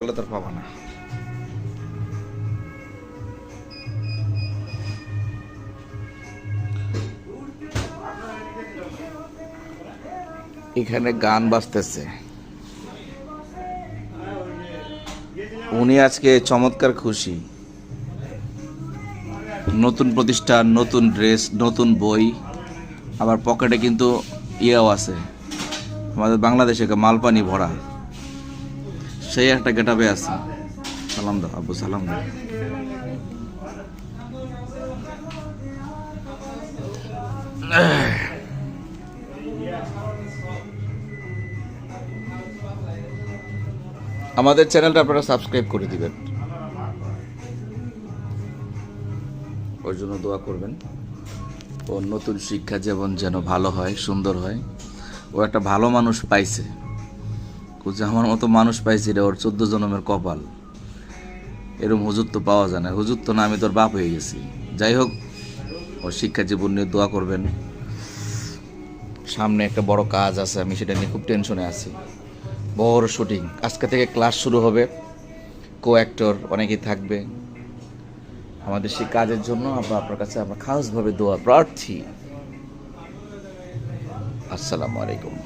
বলে তোর পাবা না। এখানে গান বাজতেছে। উনি আজকে চমৎকার খুশি। নতুন প্রতিষ্ঠান, নতুন ড্রেস, নতুন বই, আবার পকেটে কিন্তু ইয়েও আছে, আমাদের বাংলাদেশে মালপানি ভরা। সেই একটা গেটাপে আছে। সালাম দাও আব্বু, সালাম দাও। আমাদের চ্যানেলটা আপনারা সাবস্ক্রাইব করে দিবেন, ওর জন্য দোয়া করবেন। ওর নতুন শিক্ষা জীবন যেন ভালো হয়, সুন্দর হয়। ও একটা ভালো মানুষ পাইছে, যে আমার মতো মানুষ পাইছি রে, ওর 14 জন্মের কপাল। এরকম হুজুর তো পাওয়া যায় না। হুজুর তো না, আমি তোর বাপ হয়ে গেছি। যাই হোক, ওর শিক্ষা জীবন নিয়ে দোয়া করবেন। সামনে একটা বড় কাজ আছে, আমি সেটা নিয়ে খুব টেনশনে আছি। বড় শুটিং, আজকে থেকে ক্লাস শুরু হবে। কো অ্যাক্টর অনেকেই থাকবে। আমাদের সেই কাজের জন্য আপনার কাছে আমরা খাসভাবে দোয়া প্রার্থী। আসসালামু আলাইকুম।